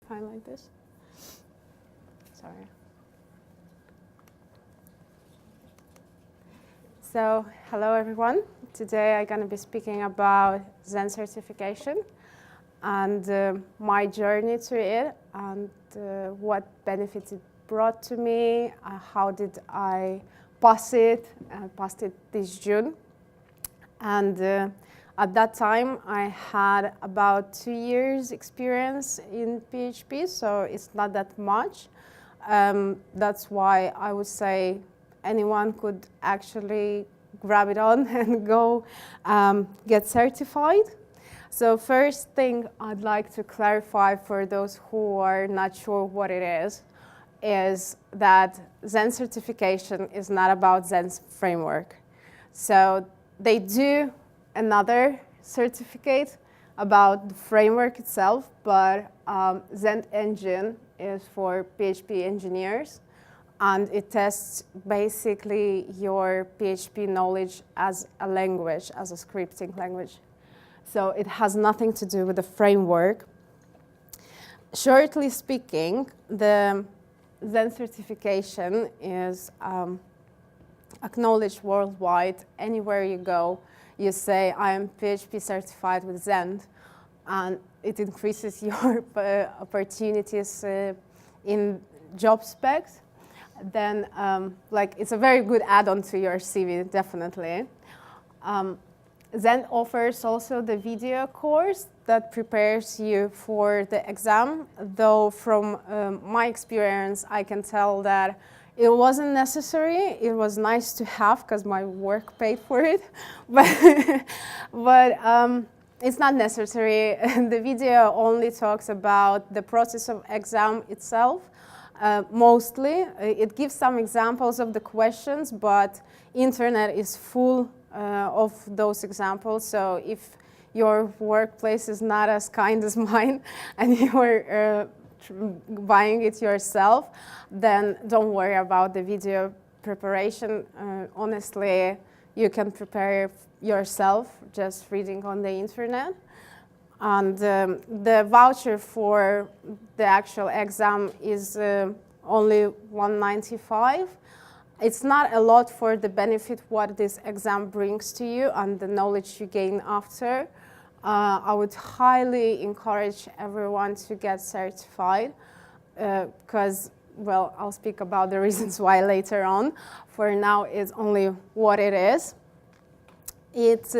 Fine like this. Sorry. So, hello everyone. Today I'm going to be speaking about Zend certification and my journey to it and what benefits it brought to me, how did I pass it. I passed it this June. And at that time, I had about 2 years experience in PHP, so it's not that much. That's why I would say anyone could actually grab it on and go get certified. So first thing I'd like to clarify for those who are not sure what it is that Zend certification is not about Zend's framework. So they do another certificate about the framework itself, but Zend engine is for PHP engineers, and it tests basically your PHP knowledge as a language, as a scripting language. So it has nothing to do with the framework. Shortly speaking, the Zend certification is acknowledged worldwide. Anywhere you go, you say, I am PHP certified with Zend, and it increases your opportunities in job specs. Then, it's a very good add-on to your CV, definitely. Zend offers also the video course that prepares you for the exam, though from my experience, I can tell that it wasn't necessary. It was nice to have because my work paid for it, but it's not necessary. The video only talks about the process of exam itself. Mostly, it gives some examples of the questions, but internet is full of those examples. So if your workplace is not as kind as mine and you're buying it yourself, then don't worry about the video preparation. Honestly, you can prepare yourself just reading on the internet. And the voucher for the actual exam is only $195. It's not a lot for the benefit what this exam brings to you and the knowledge you gain after. I would highly encourage everyone to get certified because, well, I'll speak about the reasons why later on. For now, it's only what it is. It's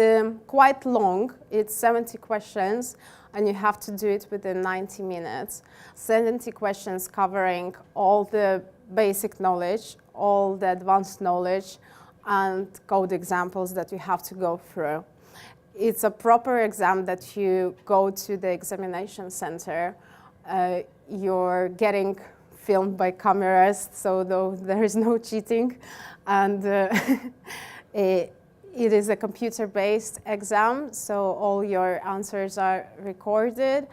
quite long. It's 70 questions, and you have to do it within 90 minutes. 70 questions covering all the basic knowledge, all the advanced knowledge, and code examples that you have to go through. It's a proper exam that you go to the examination center. You're getting filmed by cameras, so there is no cheating. And it is a computer-based exam, so all your answers are recorded.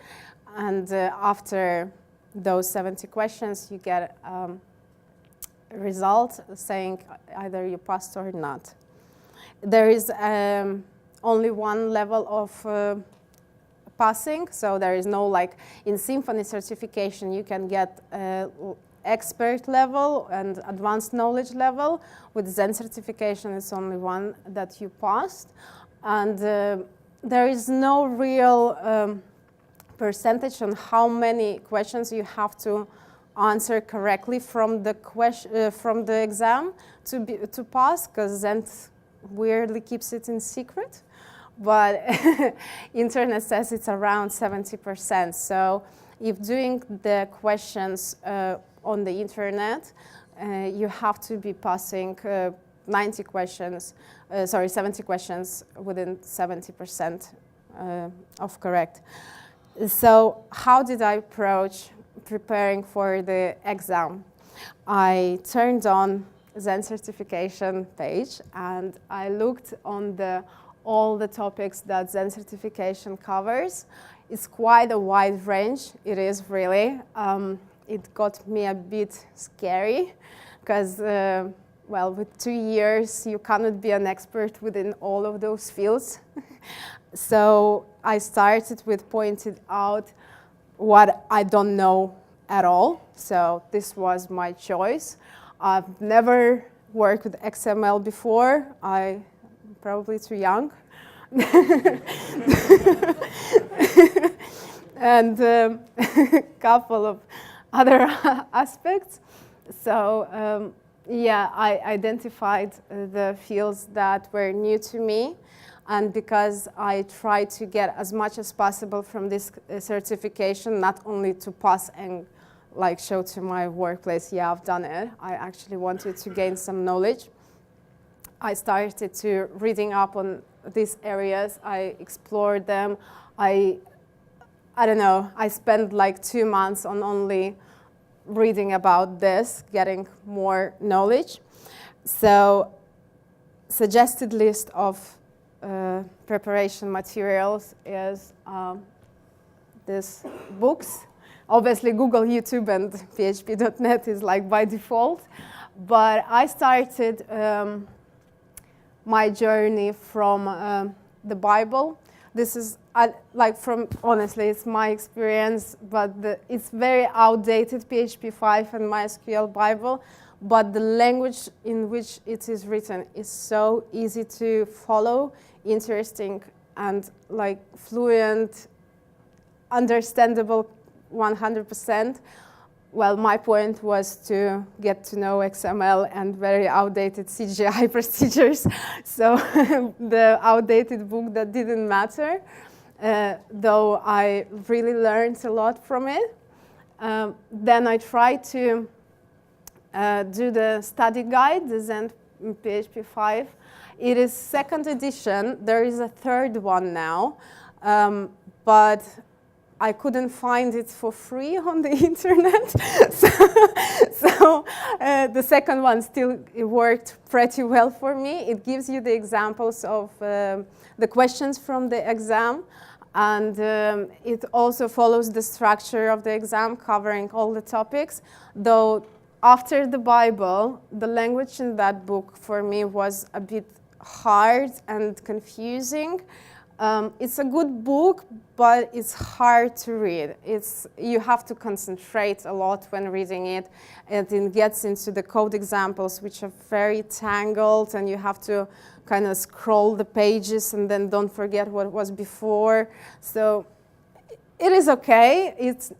And after those 70 questions, you get a result saying either you passed or not. There is only one level of passing, so there is no, like in Symphony certification, you can get expert level and advanced knowledge level. With Zend certification, it's only one that you passed. And there is no real percentage on how many questions you have to answer correctly from the exam to pass, because Zend weirdly keeps it in secret. But internet says it's around 70%. So if doing the questions on the internet, you have to be passing 70 questions within 70% of correct. So how did I approach preparing for the exam? I turned on Zend certification page and I looked on all the topics that Zend certification covers. It's quite a wide range. It is really. It got me a bit scary because, well, with 2 years, you cannot be an expert within all of those fields. So I started with pointing out what I don't know at all. So this was my choice. I've never worked with XML before. I'm probably too young. And a couple of other aspects. So yeah, I identified the fields that were new to me. And because I tried to get as much as possible from this certification, not only to pass and like show to my workplace, yeah, I've done it. I actually wanted to gain some knowledge. I started to reading up on these areas. I explored them. I don't know, I spent like 2 months on only reading about this, getting more knowledge. So suggested list of preparation materials is these books. Obviously, Google, YouTube, and PHP.net is like by default. But I started my journey from the Bible. This is like from, honestly, it's my experience, but it's very outdated PHP 5 and MySQL Bible. But the language in which it is written is so easy to follow, interesting, and like fluent, understandable 100%. Well, my point was to get to know XML and very outdated CGI procedures. So the outdated book that didn't matter, though I really learned a lot from it. Then I tried to do the study guide, the Zend PHP 5. It is 2nd edition. There is a 3rd one now, but I couldn't find it for free on the internet. So the 2nd one still worked pretty well for me. It gives you the examples of the questions from the exam, and it also follows the structure of the exam, covering all the topics. Though after the Bible, the language in that book for me was a bit hard and confusing. It's a good book, but it's hard to read. You have to concentrate a lot when reading it, and it gets into the code examples, which are very tangled, and you have to kind of scroll the pages and then don't forget what was before. So it is okay.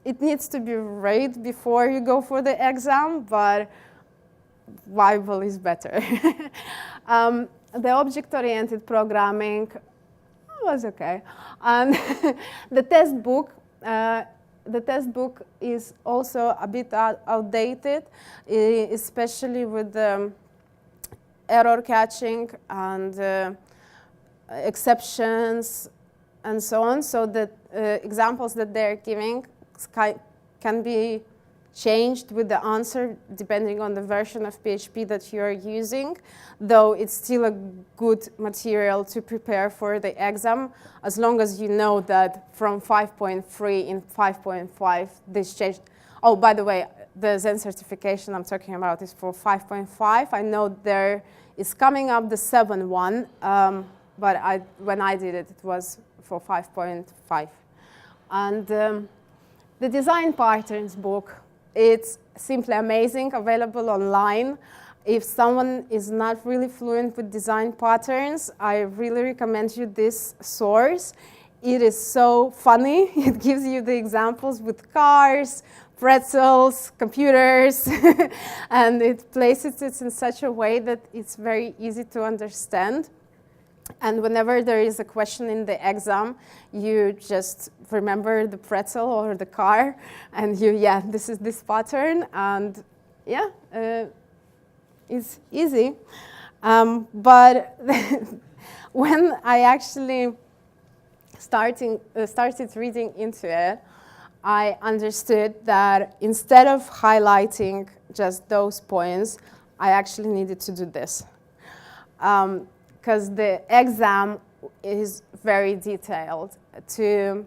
It needs to be read before you go for the exam, but Bible is better. The object-oriented programming was okay. And the test book is also a bit outdated, especially with the error catching and exceptions and so on. So the examples that they're giving can be changed with the answer depending on the version of PHP that you're using, though it's still a good material to prepare for the exam, as long as you know that from 5.3 in 5.5 this changed. Oh, by the way, the Zend certification I'm talking about is for 5.5. I know there is coming up the 7 one, but when I did it, it was for 5.5. And the design patterns book, it's simply amazing, available online. If someone is not really fluent with design patterns, I really recommend you this source. It is so funny. It gives you the examples with cars, pretzels, computers, and it places it in such a way that it's very easy to understand. And whenever there is a question in the exam, you just remember the pretzel or the car, and this is this pattern, and yeah, it's easy. But when I actually started reading into it, I understood that instead of highlighting just those points, I actually needed to do this. Because the exam is very detailed. To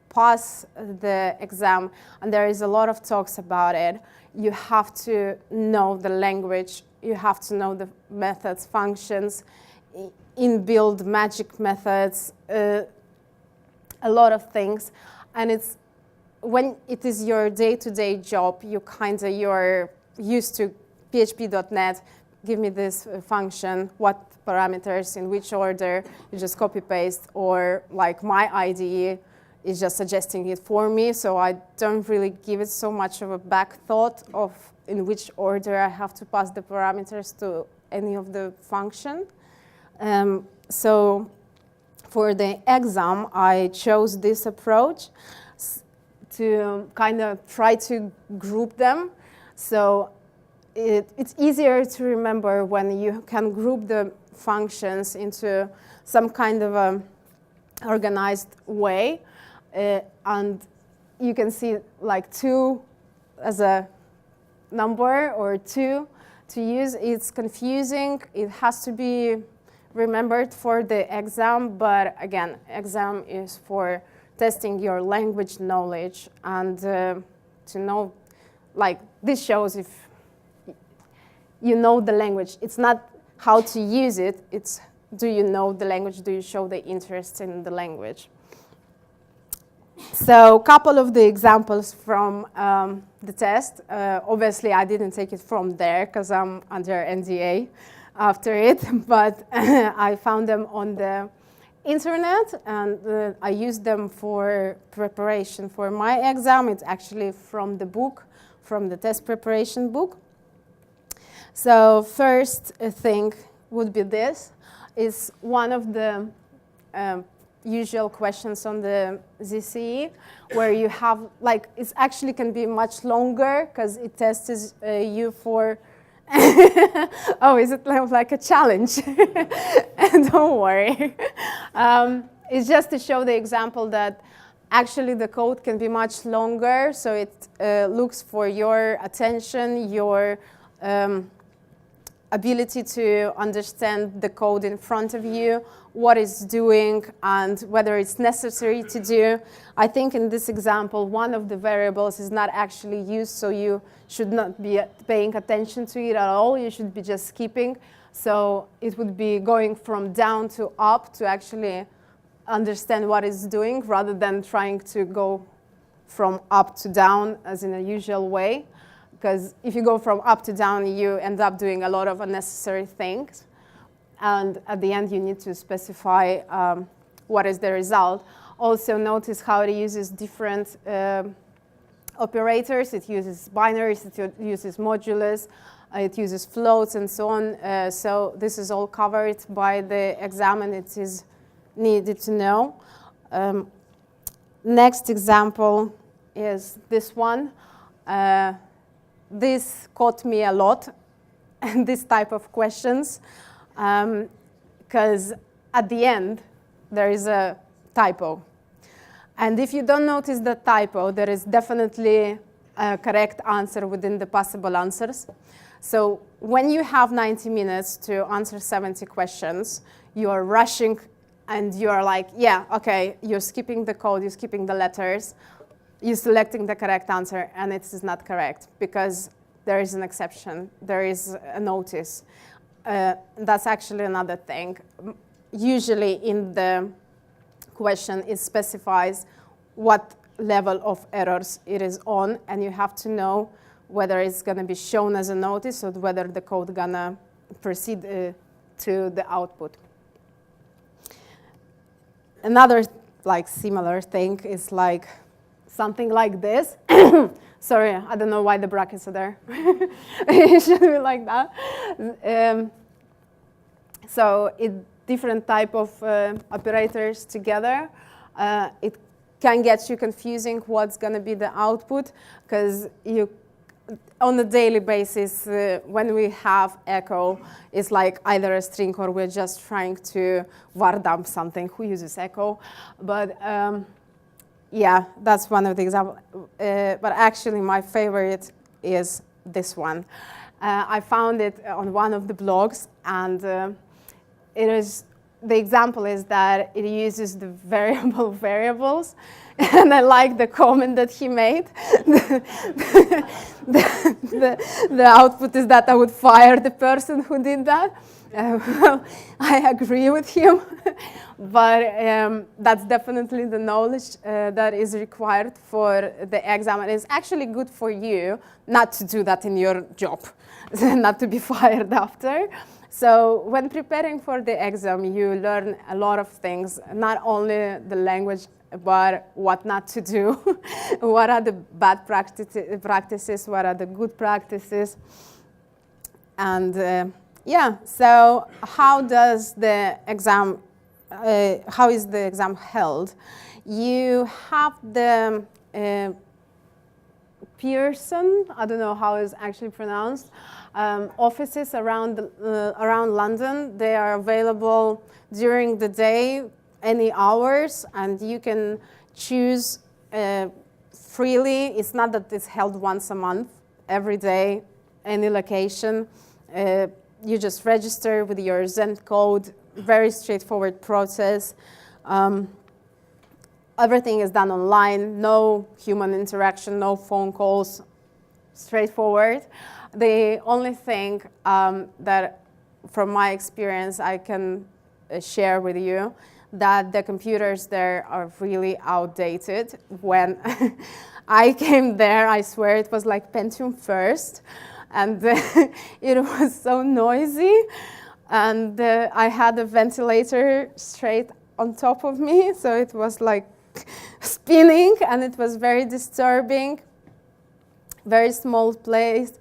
pass the exam, and there is a lot of talks about it, you have to know the language, you have to know the methods, functions, inbuilt magic methods, a lot of things. And it's when it is your day-to-day job, you're used to PHP.NET, give me this function, what parameters, in which order, you just copy-paste, or like my IDE is just suggesting it for me, so I don't really give it so much of a back thought of in which order I have to pass the parameters to any of the function. So for the exam, I chose this approach to kind of try to group them. So it's easier to remember when you can group the functions into some kind of a organized way. And you can see like 2 as a number or 2 to use. It's confusing. It has to be remembered for the exam, but again, exam is for testing your language knowledge and to know, like this shows if you know the language. It's not how to use it, it's do you know the language, do you show the interest in the language. So a couple of the examples from the test. Obviously, I didn't take it from there because I'm under NDA after it, but I found them on the internet, and I used them for preparation for my exam. It's actually from the book, from the test preparation book. So first thing would be this. Is one of the usual questions on the ZCE, where you have, like, it actually can be much longer because it tests you for, oh, is it like a challenge? Don't worry. It's just to show the example that actually the code can be much longer, so it looks for your attention, your ability to understand the code in front of you, what it's doing, and whether it's necessary to do. I think in this example, one of the variables is not actually used, so you should not be paying attention to it at all. You should be just skipping. So it would be going from down to up to actually understand what it's doing, rather than trying to go from up to down as in a usual way. Because if you go from up to down, you end up doing a lot of unnecessary things. And at the end, you need to specify what is the result. Also notice how it uses different operators. It uses binaries, it uses modulus, it uses floats, and so on. So this is all covered by the exam, and it is needed to know. Next example is this one. This caught me a lot, and this type of questions, because at the end, there is a typo. And if you don't notice the typo, there is definitely a correct answer within the possible answers. So when you have 90 minutes to answer 70 questions, you are rushing, and you're like, yeah, okay, you're skipping the code, you're skipping the letters, you're selecting the correct answer, and it is not correct because there is an exception, there is a notice. That's actually another thing. Usually in the question, it specifies what level of errors it is on, and you have to know whether it's going to be shown as a notice or whether the code going to proceed to the output. Another like similar thing is like something like this. Sorry, I don't know why the brackets are there. It should be like that. So different type of operators together. It can get you confusing what's going to be the output, because you, on a daily basis, when we have echo, it's like either a string or we're just trying to var dump something. Who uses echo? But yeah, that's one of the examples. But actually, my favorite is this one. I found it on one of the blogs, and the example is that it uses the variables, and I like the comment that he made. The output is that I would fire the person who did that. Well, I agree with him, but that's definitely the knowledge that is required for the exam, and it's actually good for you not to do that in your job, not to be fired after. So when preparing for the exam, you learn a lot of things, not only the language, but what not to do, what are the bad practices, what are the good practices. And yeah, so how does the exam, how is the exam held? You have the Pearson, I don't know how it's actually pronounced, offices around London. They are available during the day, any hours, and you can choose freely. It's not that it's held once a month, every day, any location. You just register with your Zend code, very straightforward process. Everything is done online, no human interaction, no phone calls, straightforward. The only thing that, from my experience, I can share with you, that the computers there are really outdated. When I came there, I swear it was like Pentium first, and it was so noisy, and I had a ventilator straight on top of me, so it was like spinning, and it was very disturbing, very small place,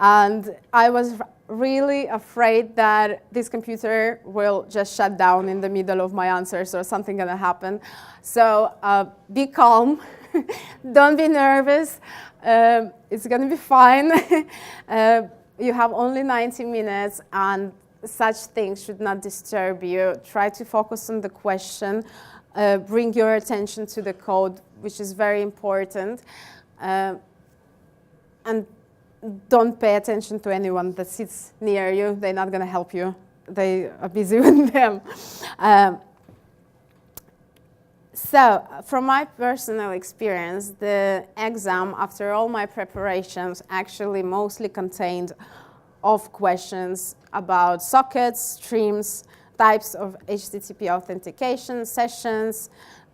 and I was really afraid that this computer will just shut down in the middle of my answers or something gonna happen. So be calm, don't be nervous, it's gonna be fine. You have only 90 minutes and such things should not disturb you. Try to focus on the question, bring your attention to the code, which is very important, and don't pay attention to anyone that sits near you. They're not going to help you. They are busy with them. So, from my personal experience, the exam, after all my preparations, actually mostly contained of questions about sockets, streams, types of HTTP authentication, sessions,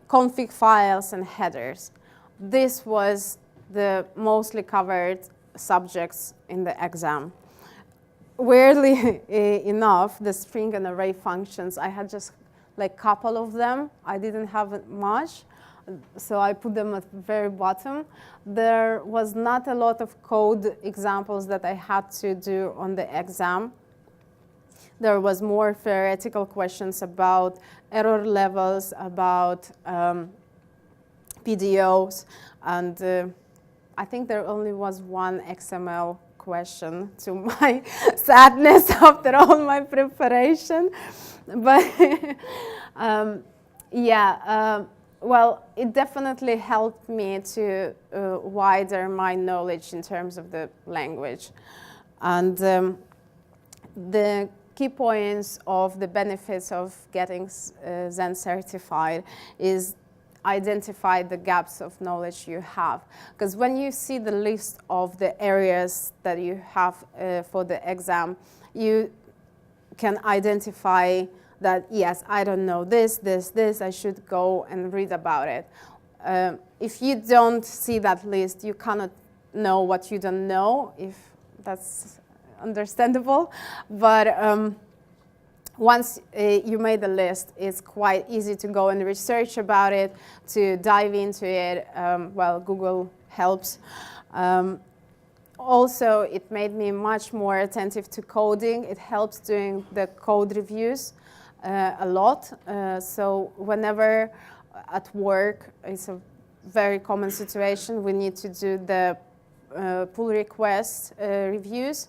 config files, and headers. This was the mostly covered subjects in the exam. Weirdly enough, the string and array functions, I had just like a couple of them. I didn't have much, so I put them at the very bottom. There was not a lot of code examples that I had to do on the exam. There was more theoretical questions about error levels, about PDOs, and I think there only was one XML question, to my sadness after all my preparation. But yeah, well, it definitely helped me to widen my knowledge in terms of the language. And the key points of the benefits of getting Zend certified is identify the gaps of knowledge you have. Because when you see the list of the areas that you have for the exam, you can identify that, yes, I don't know this, I should go and read about it. If you don't see that list, you cannot know what you don't know, if that's understandable. But once you made the list, it's quite easy to go and research about it, to dive into it. Well, Google helps. Also, it made me much more attentive to coding. It helps doing the code reviews a lot. So whenever at work, it's a very common situation, we need to do the pull request reviews,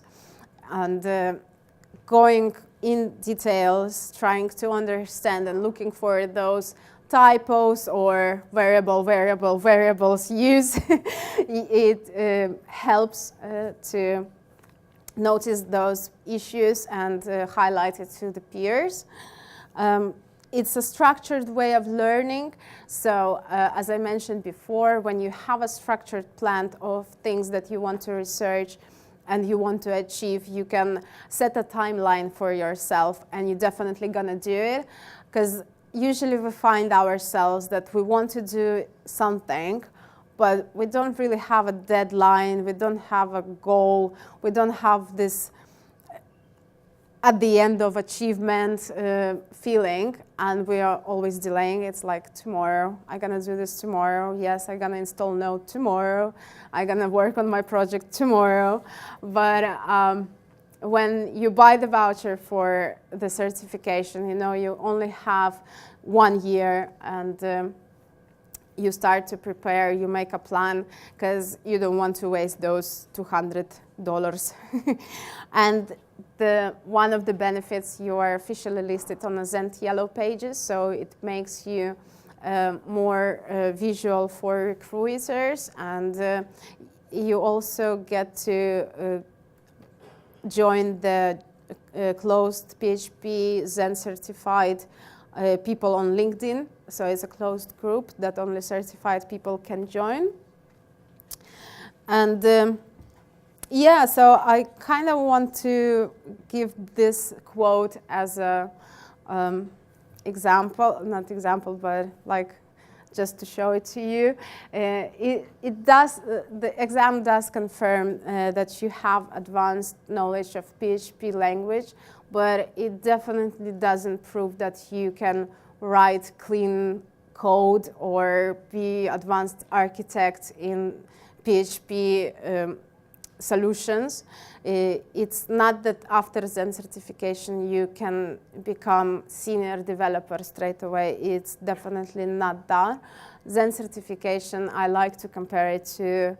and going in details, trying to understand and looking for those typos or variables used. It helps to notice those issues and highlight it to the peers. It's a structured way of learning. So as I mentioned before, when you have a structured plan of things that you want to research, and you want to achieve, you can set a timeline for yourself, and you're definitely gonna do it. Because usually we find ourselves that we want to do something, but we don't really have a deadline, we don't have a goal, we don't have this at the end of achievement feeling, and we are always delaying. It's like, tomorrow, I'm gonna do this tomorrow. Yes, I'm gonna install Node tomorrow. I'm gonna work on my project tomorrow. But when you buy the voucher for the certification, you know, you only have 1 year, and you start to prepare, you make a plan, because you don't want to waste those $200. And one of the benefits, you are officially listed on the Zend Yellow pages, so it makes you more visual for recruiters, and you also get to join the closed PHP Zend certified people on LinkedIn. So it's a closed group that only certified people can join. And yeah, so I kind of want to give this quote as a example, not example, but like just to show it to you. The exam does confirm that you have advanced knowledge of PHP language, but it definitely doesn't prove that you can write clean code or be advanced architect in PHP solutions. It's not that after Zend certification you can become senior developer straight away. It's definitely not that. Zend certification, I like to compare it to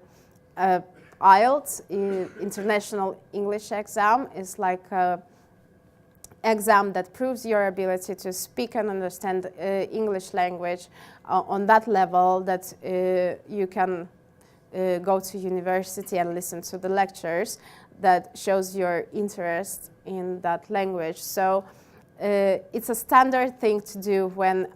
IELTS, International English Exam. Is like a exam that proves your ability to speak and understand English language on that level that you can go to university and listen to the lectures. That shows your interest in that language. So it's a standard thing to do when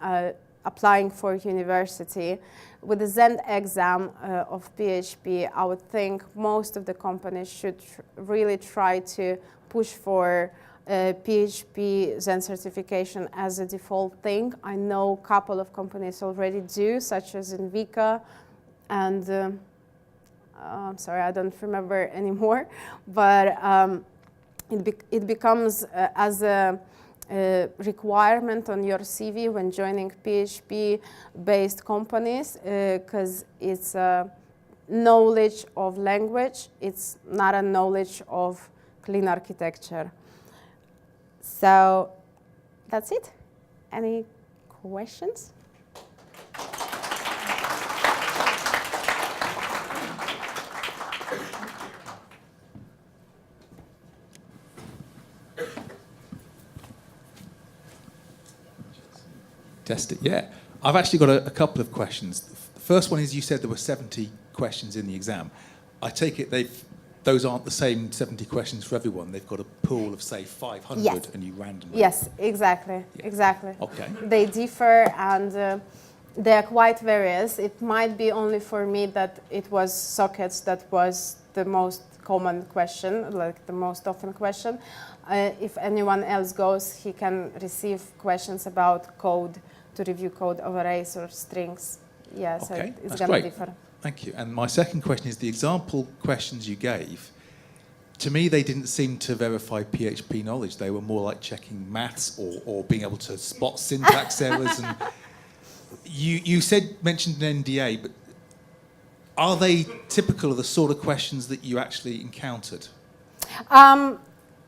applying for university. With the Zend exam of PHP, I would think most of the companies should really try to push for PHP Zend certification as a default thing. I know a couple of companies already do, such as Invika, and I'm sorry, I don't remember anymore, but it becomes as a requirement on your CV when joining PHP-based companies, because it's a knowledge of language, it's not a knowledge of clean architecture. So that's it. Any questions? Test it, yeah. I've actually got a couple of questions. The first one is, you said there were 70 questions in the exam. I take it those aren't the same 70 questions for everyone. They've got a pool of, say, 500, yes. And you randomly... Yes, exactly, yeah. Exactly. Okay. They differ, and they are quite various. It might be only for me that it was sockets that was the most common question, like the most often question. If anyone else goes, he can receive questions about code, to review code of arrays or strings. Yeah, so okay. it's going to differ. Thank you. And my second question is, the example questions you gave, to me they didn't seem to verify PHP knowledge. They were more like checking maths or being able to spot syntax errors. And you mentioned an NDA, but are they typical of the sort of questions that you actually encountered?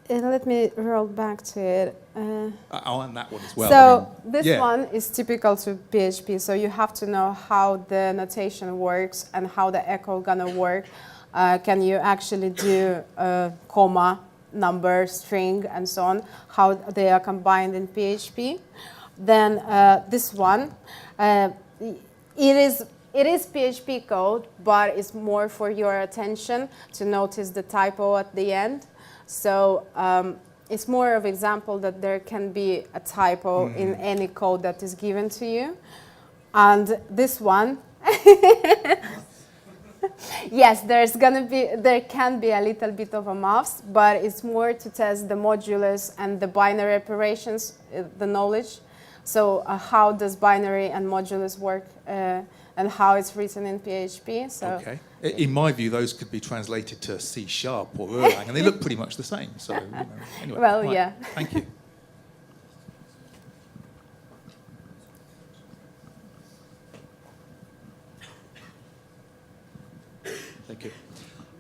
Let me roll back to it. And that one as well. So this one is typical to PHP. So you have to know how the notation works and how the echo gonna work. Can you actually do comma, number, string, and so on? How they are combined in PHP. Then this one, it is PHP code, but it's more for your attention to notice the typo at the end. So it's more of example that there can be a typo in any code that is given to you. And this one, Yes, there can be a little bit of a maths, but it's more to test the modulus and the binary operations, the knowledge. So how does binary and modulus work, and how it's written in PHP. So okay. In my view, those could be translated to C# or Erlang, and they look pretty much the same. So, anyway. Well, right. yeah. Thank you. Thank you.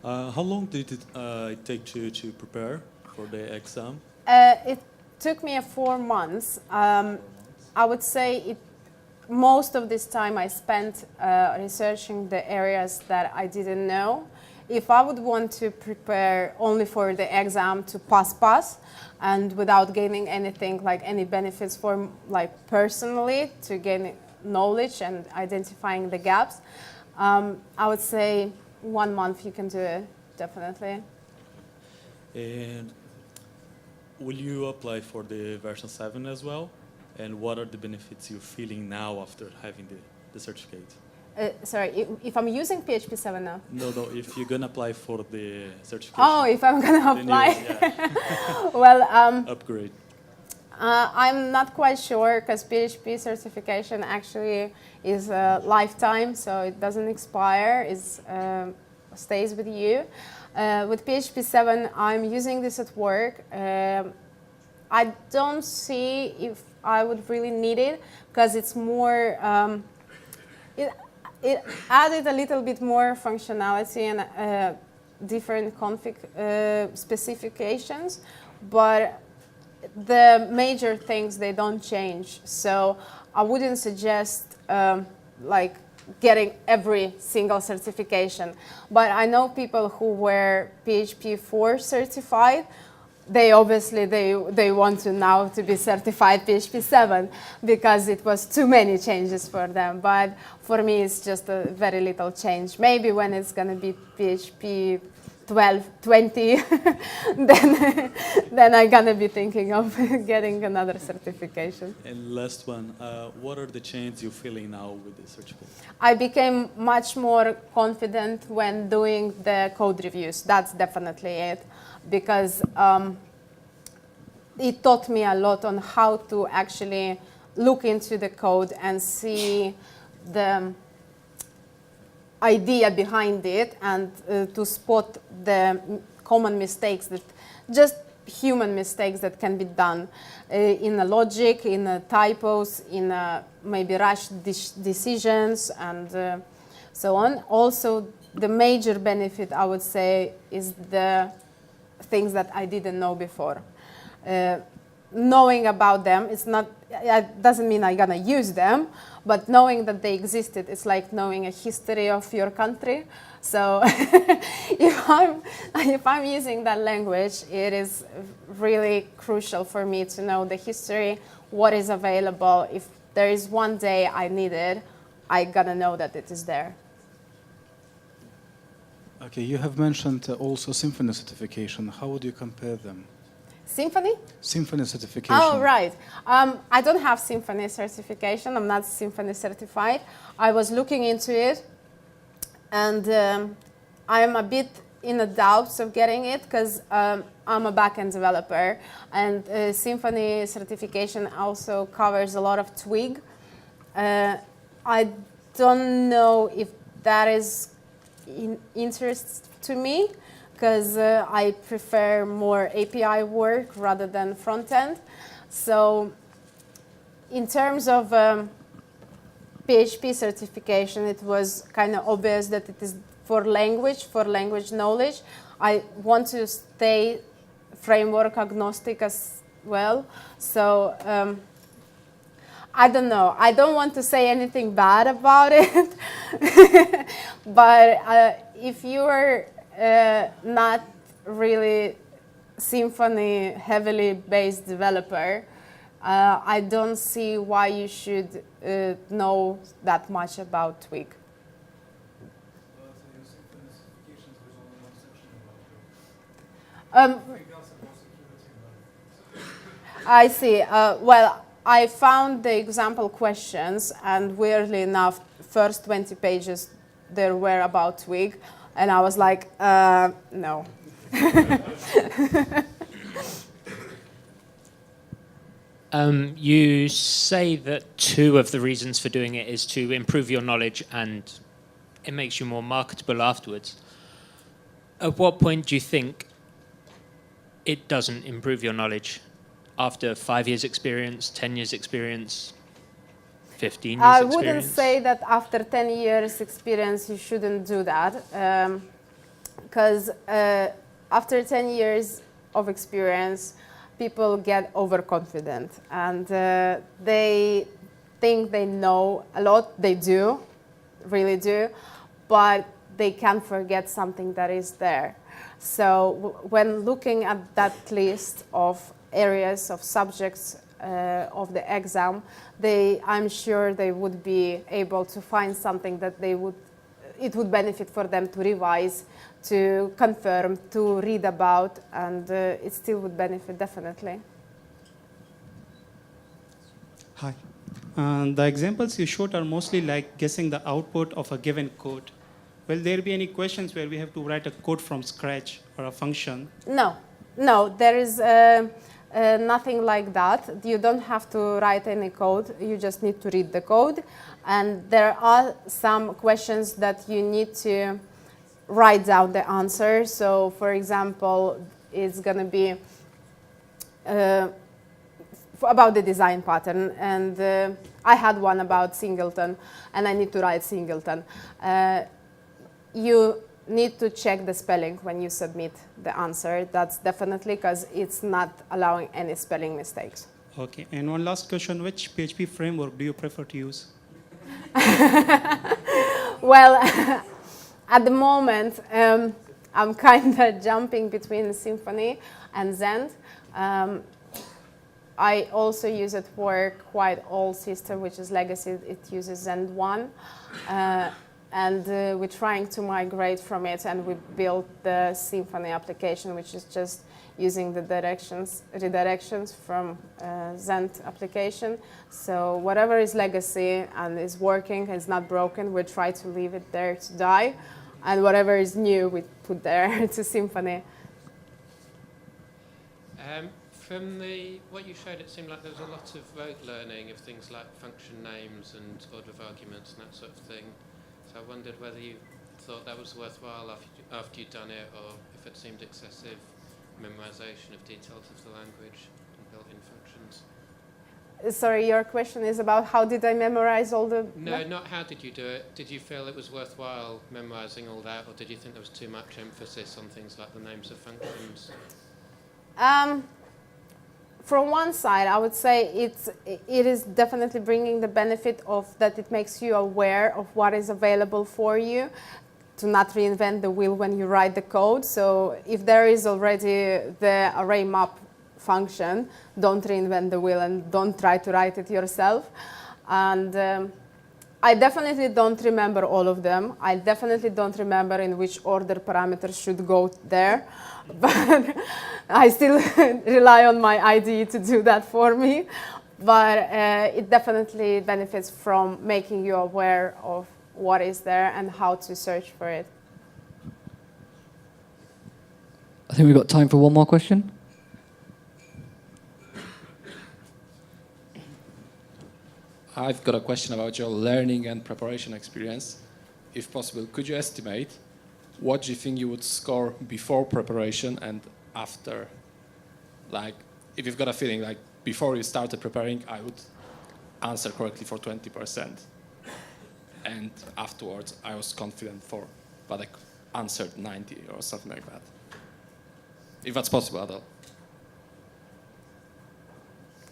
How long did it take to prepare for the exam? It took me 4 months. I would say most of this time I spent researching the areas that I didn't know. If I would want to prepare only for the exam to pass, and without gaining anything like any benefits for like personally to gain knowledge and identifying the gaps, I would say 1 month you can do it, definitely. And will you apply for the version 7 as well? And what are the benefits you're feeling now after having the certificate? Sorry, if I'm using PHP 7 now? No, if you're going to apply for the certification. Oh, if I'm going to apply? Yeah. Well, upgrade. I'm not quite sure because PHP certification actually is a lifetime, so it doesn't expire, it stays with you. With PHP 7, I'm using this at work. I don't see if I would really need it because it's more, it added a little bit more functionality and different config specifications, but the major things, they don't change. So I wouldn't suggest like getting every single certification. But I know people who were PHP 4 certified. They obviously, they want to now to be certified PHP 7 because it was too many changes for them. But for me, it's just a very little change. Maybe when it's going to be PHP 12, 20, then I'm going to be thinking of getting another certification. And last one, what are the changes you're feeling now with the certificate? I became much more confident when doing the code reviews. That's definitely it. Because it taught me a lot on how to actually look into the code and see the idea behind it and to spot the common mistakes, that just human mistakes that can be done in the logic, in the typos, in maybe rash decisions and so on. Also, the major benefit, I would say, is the things that I didn't know before. Knowing about them, it doesn't mean I'm gonna use them, but knowing that they existed, it's like knowing a history of your country. So if I'm using that language, it is really crucial for me to know the history, what is available. If there is one day I need it, I gotta know that it is there. Okay, you have mentioned also Symphony certification. How would you compare them? Symphony? Symphony certification. Oh, right. I don't have Symphony certification. I'm not Symphony certified. I was looking into it, and I'm a bit in the doubts of getting it because I'm a backend developer, and Symphony certification also covers a lot of Twig. I don't know if that is interest to me, because I prefer more API work rather than front end. So in terms of PHP certification, it was kind of obvious that it is for language knowledge. I want to stay framework agnostic as well. So I don't know. I don't want to say anything bad about it. But if you are not really Symfony heavily based developer, I don't see why you should know that much about Twig. I see. Well, I found the example questions, and weirdly enough, first 20 pages their whereabouts week, and I was like, no. You say that 2 of the reasons for doing it is to improve your knowledge and it makes you more marketable afterwards. At what point do you think it doesn't improve your knowledge? After 5 years experience, 10 years experience, 15 years I experience? wouldn't say that after 10 years experience you shouldn't do that, because after 10 years of experience, people get overconfident and they think they know a lot. They do, really do, but they can forget something that is there. So when looking at that list of areas of subjects of the exam, I'm sure they would be able to find something that it would benefit for them to revise, to confirm, to read about, and it still would benefit definitely. Hi. The examples you showed are mostly like guessing the output of a given code. Will there be any questions where we have to write a code from scratch or a function? No, there is nothing like that. You don't have to write any code. You just need to read the code. And there are some questions that you need to write down the answer. So, for example, it's going to be about the design pattern. And I had one about singleton, and I need to write singleton. You need to check the spelling when you submit the answer. That's definitely, because it's not allowing any spelling mistakes. Okay, and one last question, which PHP framework do you prefer to use? Well, at the moment, I'm kind of jumping between Symfony and Zend. I also use it for quite old system, which is legacy. It uses Zend 1. And we're trying to migrate from it, and we built the Symfony application, which is just using the redirections from Zend application. So whatever is legacy and is working, is not broken, we try to leave it there to die. And whatever is new, we put there to Symfony. From what you showed, it seemed like there was a lot of rote learning of things like function names and order of arguments and that sort of thing. So I wondered whether you thought that was worthwhile after you'd done it, or if it seemed excessive memorization of details of the language and built-in functions. Sorry, your question is about how did I memorize all the... No, not how did you do it. Did you feel it was worthwhile memorizing all that, or did you think there was too much emphasis on things like the names of functions? From one side, I would say it is definitely bringing the benefit of that it makes you aware of what is available for you, to not reinvent the wheel when you write the code. So if there is already the array map function, don't reinvent the wheel and don't try to write it yourself. And I definitely don't remember all of them. I definitely don't remember in which order parameters should go there. But I still rely on my IDE to do that for me. But it definitely benefits from making you aware of what is there and how to search for it. I think we've got time for one more question. I've got a question about your learning and preparation experience. If possible, could you estimate what do you think you would score before preparation and after? Like, if you've got a feeling like before you started preparing, I would answer correctly for 20%. And afterwards, I was confident but I answered 90 or something like that. If that's possible at all.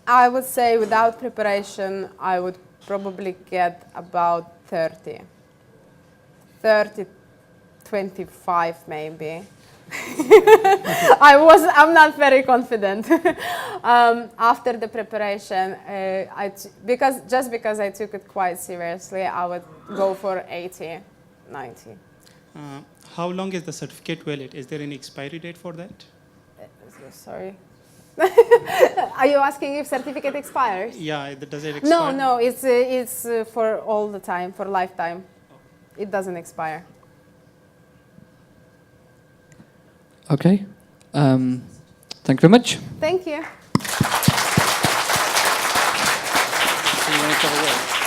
I would say without preparation, I would probably get about 30. 30, 25 maybe. I'm not very confident. After the preparation, because I took it quite seriously, I would go for 80, 90. How long is the certificate valid? Is there any expiry date for that? Sorry. Are you asking if certificate expires? Yeah, does it expire? No, it's for all the time, for lifetime. it doesn't expire. Okay. Thank you very much. Thank you. So you want to cover what?